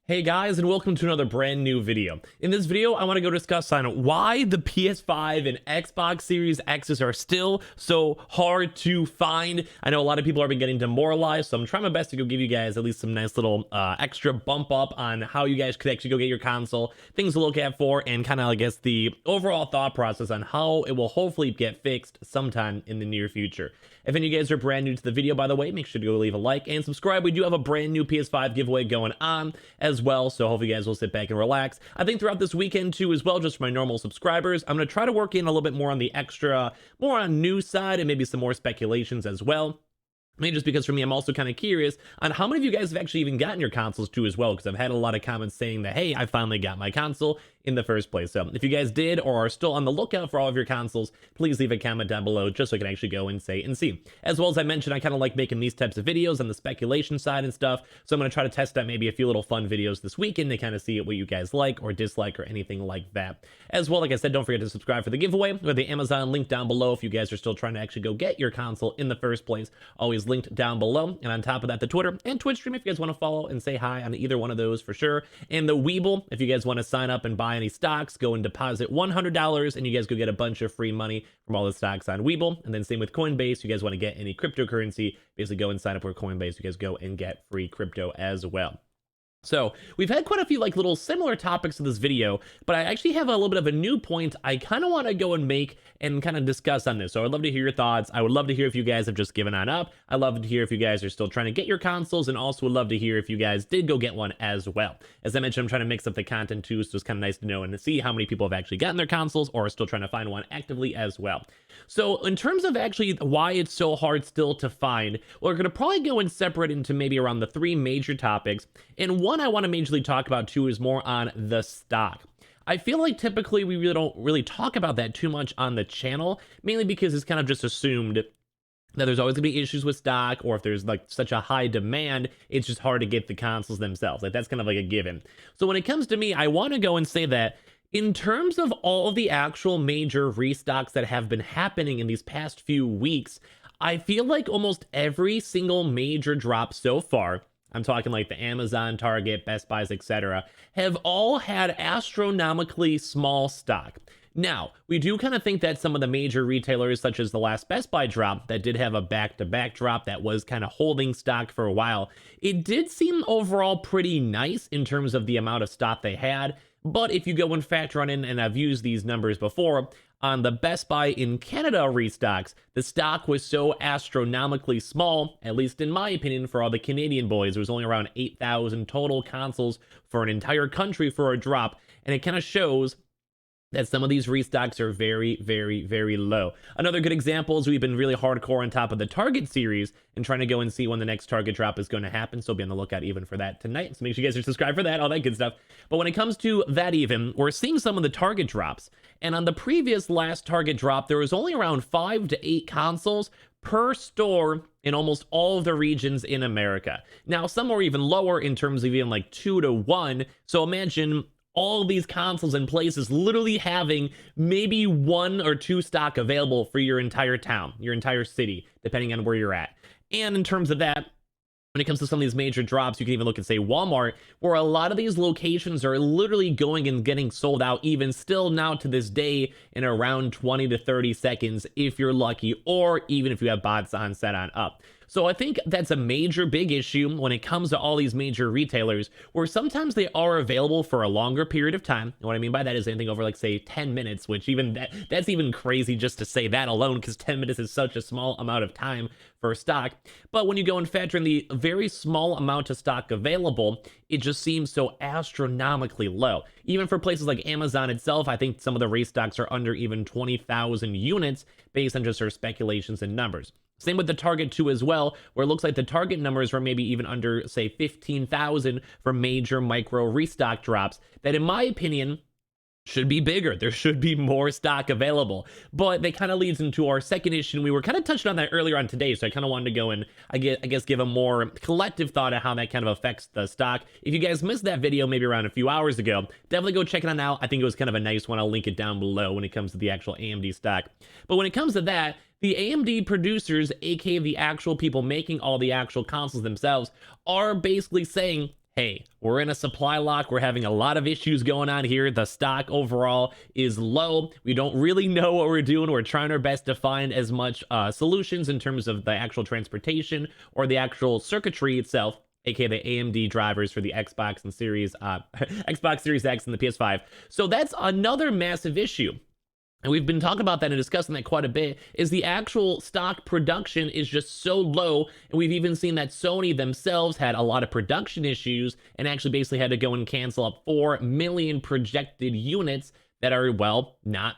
Hey guys, and welcome to another brand new video. In this video, I want to go discuss on why the PS5 and Xbox Series X's are still so hard to find. I know a lot of people have been getting demoralized, so I'm trying my best to go give you guys at least some nice little extra bump up on how you guys could actually go get your console, things to look at for, and kind of, I guess, the overall thought process on how it will hopefully get fixed sometime in the near future. If any of you guys are brand new to the video, by the way, make sure to go leave a like and subscribe. We do have a brand new PS5 giveaway going on as well, so hopefully you guys will sit back and relax. I think throughout this weekend too as well, just for my normal subscribers, I'm going to try to work in a little bit more on the extra, more on news side, and maybe some more speculations as well. Maybe just because for me, I'm also kind of curious on how many of you guys have actually even gotten your consoles too as well, because I've had a lot of comments saying that, hey, I finally got my console in the first place. So if you guys did or are still on the lookout for all of your consoles, please leave a comment down below just so I can actually go and say and see. As well as I mentioned, I kind of like making these types of videos on the speculation side and stuff. So I'm going to try to test out maybe a few little fun videos this weekend to kind of see what you guys like or dislike or anything like that. As well, like I said, don't forget to subscribe for the giveaway. We have the Amazon link down below if you guys are still trying to actually go get your console in the first place. Always linked down below. And on top of that, the Twitter and Twitch stream if you guys want to follow and say hi on either one of those for sure. And the Weeble, if you guys want to sign up and buy any stocks, go and deposit $100 and you guys go get a bunch of free money from all the stocks on Weeble. And then same with Coinbase, you guys want to get any cryptocurrency, basically go and sign up for Coinbase. You guys go and get free crypto as well. So we've had quite a few like little similar topics in this video, but I actually have a little bit of a new point I kind of want to go and make and kind of discuss on this. So I'd love to hear your thoughts. I would love to hear if you guys have just given on up. I'd love to hear if you guys are still trying to get your consoles, and also would love to hear if you guys did go get one as well. As I mentioned, I'm trying to mix up the content too, so it's kind of nice to know and to see how many people have actually gotten their consoles or are still trying to find one actively as well. So in terms of actually why it's so hard still to find, we're going to probably go and separate into maybe around the three major topics. And one I want to majorly talk about too is more on the stock. I feel like typically we really don't really talk about that too much on the channel, mainly because it's kind of just assumed that there's always gonna be issues with stock, or if there's like such a high demand, it's just hard to get the consoles themselves. Like that's kind of like a given. So when it comes to me, I want to go and say that in terms of all of the actual major restocks that have been happening in these past few weeks, I feel like almost every single major drop so far, I'm talking like the Amazon, Target, Best Buys, etc., have all had astronomically small stock. Now, we do kind of think that some of the major retailers, such as the last Best Buy drop that did have a back-to-back drop that was kind of holding stock for a while, it did seem overall pretty nice in terms of the amount of stock they had. But if you go and factor on in, and I've used these numbers before, on the Best Buy in Canada restocks, the stock was so astronomically small, at least in my opinion, for all the Canadian boys. There was only around 8,000 total consoles for an entire country for a drop, and it kind of shows that some of these restocks are very, very, very low. Another good example is we've been really hardcore on top of the Target series and trying to go and see when the next Target drop is going to happen. So be on the lookout even for that tonight. So make sure you guys are subscribed for that, all that good stuff. But when it comes to that even, we're seeing some of the Target drops. And on the previous last Target drop, there was only around 5 to 8 consoles per store in almost all of the regions in America. Now, some are even lower in terms of even like 2 to 1. So imagine all these consoles in places literally having maybe 1 or 2 stock available for your entire town, your entire city, depending on where you're at. And in terms of that, when it comes to some of these major drops, you can even look and say Walmart, where a lot of these locations are literally going and getting sold out even still now to this day in around 20 to 30 seconds if you're lucky, or even if you have bots on set on up. So I think that's a major big issue when it comes to all these major retailers, where sometimes they are available for a longer period of time. And what I mean by that is anything over like say 10 minutes, which even that's even crazy just to say that alone, because 10 minutes is such a small amount of time for stock. But when you go and factor in the very small amount of stock available, it just seems so astronomically low. Even for places like Amazon itself, I think some of the restocks are under even 20,000 units based on just their speculations and numbers. Same with the Target too as well, where it looks like the Target numbers were maybe even under, say, 15,000 for major micro restock drops that, in my opinion, should be bigger. There should be more stock available. But that kind of leads into our second issue. We were kind of touching on that earlier on today, so I kind of wanted to go and, I guess, give a more collective thought of how that kind of affects the stock. If you guys missed that video maybe around a few hours ago, definitely go check it out now. I think it was kind of a nice one. I'll link it down below when it comes to the actual AMD stock. But when it comes to that, the AMD producers, aka the actual people making all the actual consoles themselves, are basically saying, hey, we're in a supply lock. We're having a lot of issues going on here. The stock overall is low. We don't really know what we're doing. We're trying our best to find as much solutions in terms of the actual transportation or the actual circuitry itself, aka the AMD drivers for the Xbox and Xbox Series X and the PS5. So that's another massive issue. And we've been talking about that and discussing that quite a bit, is the actual stock production is just so low. And we've even seen that Sony themselves had a lot of production issues and actually basically had to go and cancel up 4 million projected units that are, well, not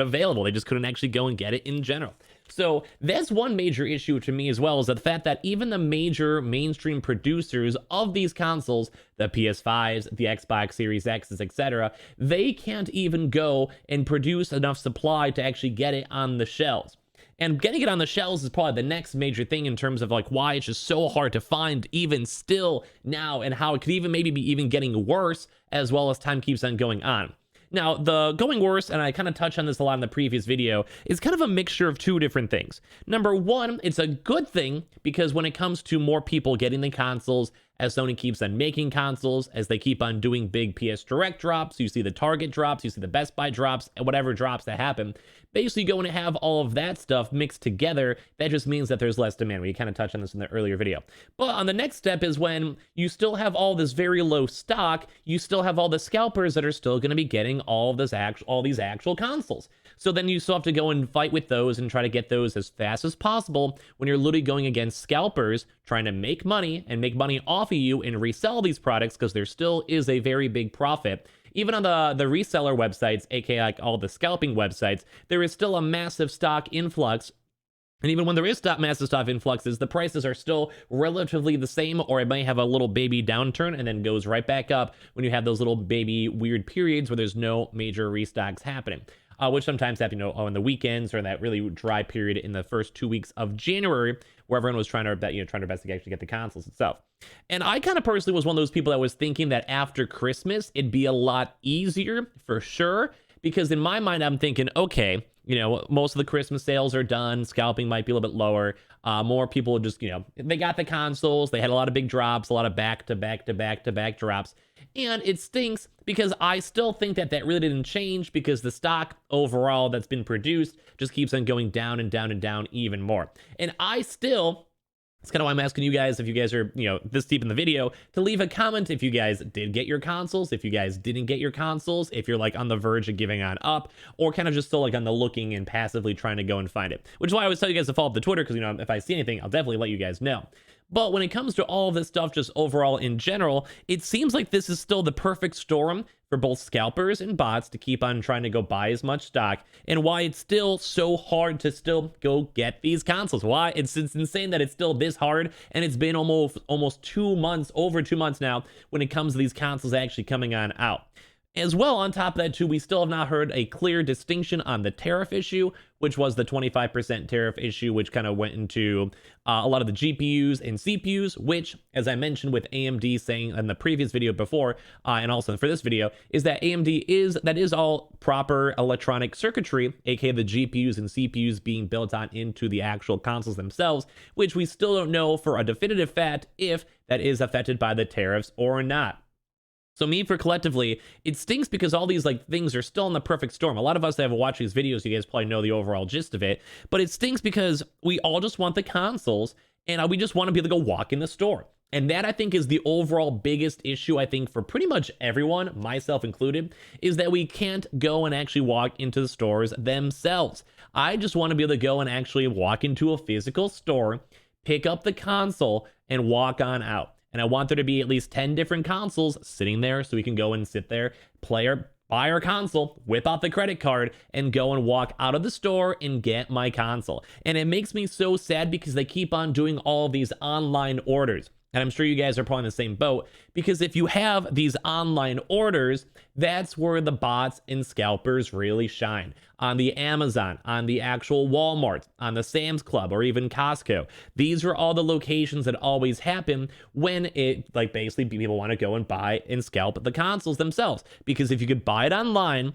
available. They just couldn't actually go and get it in general. So that's one major issue to me as well, is the fact that even the major mainstream producers of these consoles, the PS5s, the Xbox Series X's, etc., they can't even go and produce enough supply to actually get it on the shelves. And getting it on the shelves is probably the next major thing in terms of like why it's just so hard to find even still now, and how it could even maybe be even getting worse as well as time keeps on going on. Now, the going worse, and I kind of touched on this a lot in the previous video, is kind of a mixture of two different things. Number one, it's a good thing because when it comes to more people getting the consoles, as Sony keeps on making consoles, as they keep on doing big PS Direct drops, you see the Target drops, you see the Best Buy drops, and whatever drops that happen, basically going to have all of that stuff mixed together. That just means that there's less demand. We kind of touched on this in the earlier video. But on the next step is when you still have all this very low stock, you still have all the scalpers that are still going to be getting all these actual consoles. So then you still have to go and fight with those and try to get those as fast as possible when you're literally going against scalpers trying to make money and make money off of you and resell these products, because there still is a very big profit. Even on the reseller websites, aka like all the scalping websites, there is still a massive stock influx. And even when there is massive stock influxes, the prices are still relatively the same, or it may have a little baby downturn and then goes right back up when you have those little baby weird periods where there's no major restocks happening. Which sometimes happen, on the weekends or in that really dry period in the first 2 weeks of January, where everyone was trying their best to actually get the consoles itself. And I kind of personally was one of those people that was thinking that after Christmas, it'd be a lot easier for sure. Because in my mind, I'm thinking, okay, most of the Christmas sales are done. Scalping might be a little bit lower. More people just, they got the consoles. They had a lot of big drops, a lot of back-to-back drops. And it stinks because I still think that really didn't change, because the stock overall that's been produced just keeps on going down and down and down even more. And it's kind of why I'm asking you guys, if you guys are, this deep in the video, to leave a comment if you guys did get your consoles, if you guys didn't get your consoles, if you're like on the verge of giving on up, or kind of just still like on the looking and passively trying to go and find it. Which is why I always tell you guys to follow up the Twitter, because, if I see anything, I'll definitely let you guys know. But when it comes to all of this stuff, just overall in general, it seems like this is still the perfect storm for both scalpers and bots to keep on trying to go buy as much stock, and why it's still so hard to still go get these consoles. Why it's insane that it's still this hard, and it's been almost 2 months, over 2 months now, when it comes to these consoles actually coming on out. As well, on top of that too, we still have not heard a clear distinction on the tariff issue, which was the 25% tariff issue, which kind of went into a lot of the GPUs and CPUs, which, as I mentioned with AMD saying in the previous video before, and also for this video, is that AMD is all proper electronic circuitry, aka the GPUs and CPUs being built on into the actual consoles themselves, which we still don't know for a definitive fact if that is affected by the tariffs or not. So collectively, it stinks because all these things are still in the perfect storm. A lot of us that have watched these videos, you guys probably know the overall gist of it, but it stinks because we all just want the consoles, and we just want to be able to go walk in the store. And that, I think, is the overall biggest issue, I think, for pretty much everyone, myself included, is that we can't go and actually walk into the stores themselves. I just want to be able to go and actually walk into a physical store, pick up the console, and walk on out. And I want there to be at least 10 different consoles sitting there so we can go and sit there, buy our console, whip out the credit card, and go and walk out of the store and get my console. And it makes me so sad because they keep on doing all of these online orders. And I'm sure you guys are probably in the same boat, because if you have these online orders, that's where the bots and scalpers really shine. On the Amazon, on the actual Walmart, on the Sam's Club, or even Costco. These are all the locations that always happen when it, basically people want to go and buy and scalp the consoles themselves. Because if you could buy it online,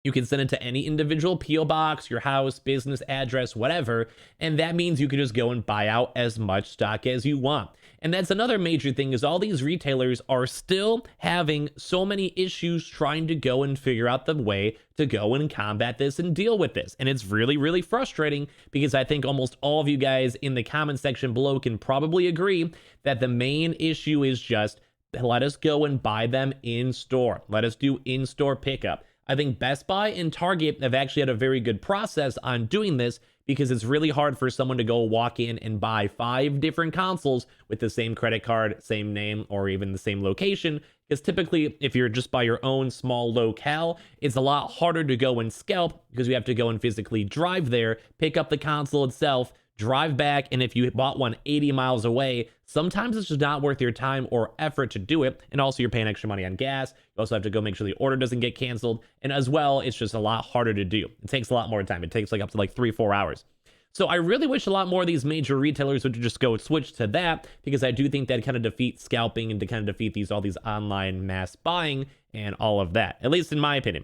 You can send it to any individual PO box, your house, business address, whatever, and that means you can just go and buy out as much stock as you want. And that's another major thing, is all these retailers are still having so many issues trying to go and figure out the way to go and combat this and deal with this. And it's really, really frustrating, because I think almost all of you guys in the comment section below can probably agree that the main issue is just let us go and buy them in store. Let us do in-store pickup. I think Best Buy and Target have actually had a very good process on doing this, because it's really hard for someone to go walk in and buy 5 different consoles with the same credit card, same name, or even the same location. Because typically, if you're just by your own small locale, it's a lot harder to go and scalp, because you have to go and physically drive there, pick up the console itself, drive back, and if you bought one 80 miles away, sometimes it's just not worth your time or effort to do it. And also, you're paying extra money on gas. You also have to go make sure the order doesn't get canceled. And as well, it's just a lot harder to do. It takes a lot more time. It takes like up to like 3-4 hours. So I really wish a lot more of these major retailers would just go switch to that, because I do think that kind of defeats scalping and to kind of defeat all these online mass buying and all of that, at least in my opinion.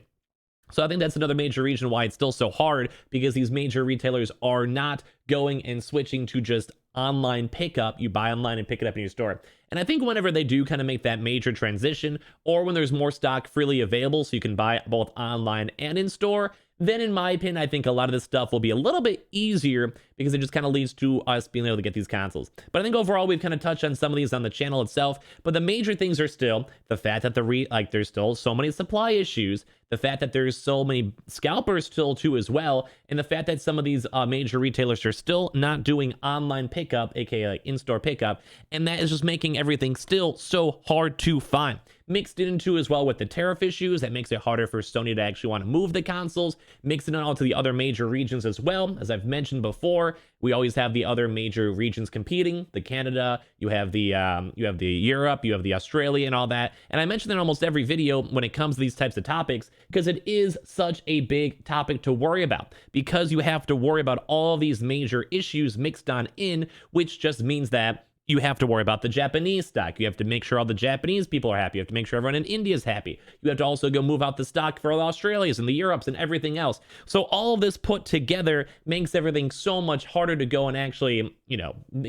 So I think that's another major reason why it's still so hard, because these major retailers are not going and switching to just online pickup. You buy online and pick it up in your store. And I think whenever they do kind of make that major transition, or when there's more stock freely available so you can buy both online and in store, then in my opinion, I think a lot of this stuff will be a little bit easier, because it just kind of leads to us being able to get these consoles. But I think overall, we've kind of touched on some of these on the channel itself, but the major things are still the fact that there's still so many supply issues, the fact that there's so many scalpers still too as well, and the fact that some of these major retailers are still not doing online pickup, aka like in-store pickup, and that is just making everything still so hard to find. Mixed into as well with the tariff issues, that makes it harder for Sony to actually want to move the consoles. Mixing it all to the other major regions as well. As I've mentioned before, we always have the other major regions competing. The Canada, you have the Europe, you have the Australia and all that. And I mentioned in almost every video when it comes to these types of topics, because it is such a big topic to worry about, because you have to worry about all of these major issues mixed on in, which just means that you have to worry about the Japanese stock. You have to make sure all the Japanese people are happy. You have to make sure everyone in India is happy. You have to also go move out the stock for all the Australias and the Europes and everything else. So all of this put together makes everything so much harder to go and actually,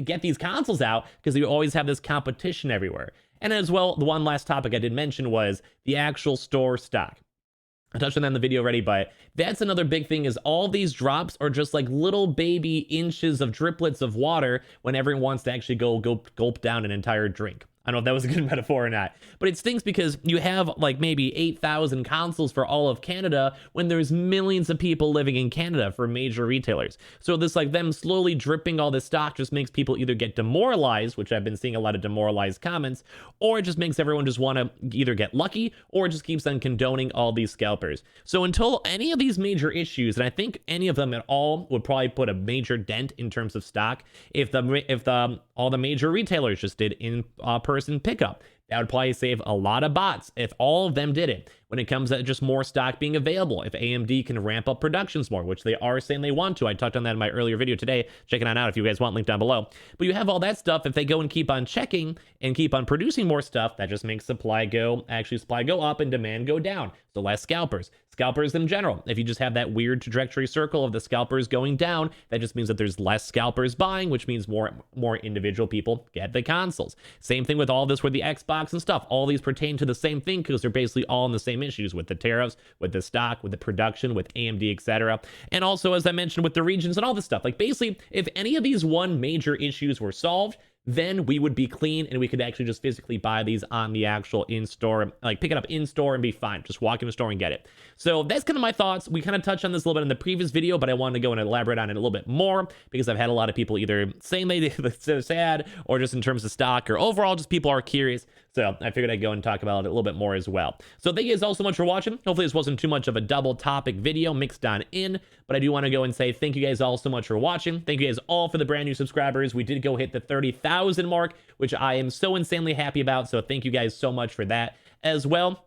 get these consoles out, because you always have this competition everywhere. And as well, the one last topic I did mention was the actual store stock. I touched on that in the video already, but that's another big thing, is all these drops are just like little baby inches of driplets of water when everyone wants to actually go gulp down an entire drink. I don't know if that was a good metaphor or not, but it stinks, because you have like maybe 8,000 consoles for all of Canada when there's millions of people living in Canada for major retailers. So this, like, them slowly dripping all this stock just makes people either get demoralized, which I've been seeing a lot of demoralized comments, or it just makes everyone just want to either get lucky, or it just keeps on condoning all these scalpers. So until any of these major issues, and I think any of them at all would probably put a major dent in terms of stock, if all the major retailers just did in-person pickup. That would probably save a lot of bots if all of them did it. When it comes to just more stock being available, if AMD can ramp up productions more, which they are saying they want to. I talked on that in my earlier video today. Check it out if you guys want, link down below. But you have all that stuff. If they go and keep on checking and keep on producing more stuff, that just makes supply go up and demand go down. So less scalpers. Scalpers in general. If you just have that weird trajectory circle of the scalpers going down, that just means that there's less scalpers buying, which means more individual people get the consoles. Same thing with all this with the Xbox and stuff. All these pertain to the same thing, because they're basically all in the same issues with the tariffs, with the stock, with the production, with AMD, etc. And also, as I mentioned, with the regions and all this stuff. Like, basically, if any of these one major issues were solved, then we would be clean and we could actually just physically buy these on the actual in-store, like pick it up in-store and be fine. Just walk in the store and get it. So that's kind of my thoughts. We kind of touched on this a little bit in the previous video, but I wanted to go and elaborate on it a little bit more, because I've had a lot of people either saying they're sad, or just in terms of stock, or overall just people are curious. So I figured I'd go and talk about it a little bit more as well. So thank you guys all so much for watching. Hopefully this wasn't too much of a double topic video mixed on in, but I do want to go and say thank you guys all so much for watching. Thank you guys all for the brand new subscribers. We did go hit the 30,000 mark, which I am so insanely happy about. So thank you guys so much for that as well.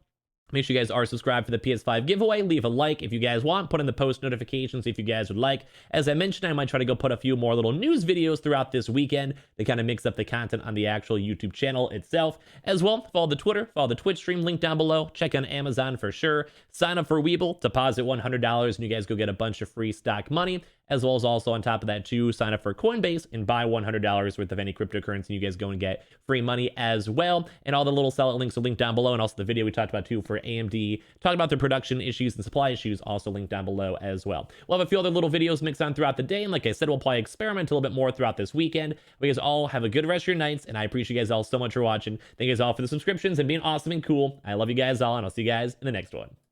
Make sure you guys are subscribed for the PS5 giveaway. Leave a like if you guys want. Put in the post notifications if you guys would like. As I mentioned, I might try to go put a few more little news videos throughout this weekend to kind of mix up the content on the actual YouTube channel itself. As well, follow the Twitter, follow the Twitch stream link down below. Check on Amazon for sure. Sign up for Weeble, deposit $100, and you guys go get a bunch of free stock money. As well as also on top of that too, sign up for Coinbase and buy $100 worth of any cryptocurrency. You guys go and get free money as well. And all the little sell it links are linked down below. And also the video we talked about too for AMD, talking about their production issues and supply issues, also linked down below as well. We'll have a few other little videos mixed on throughout the day. And like I said, we'll probably experiment a little bit more throughout this weekend. You guys all have a good rest of your nights. And I appreciate you guys all so much for watching. Thank you guys all for the subscriptions and being awesome and cool. I love you guys all, and I'll see you guys in the next one.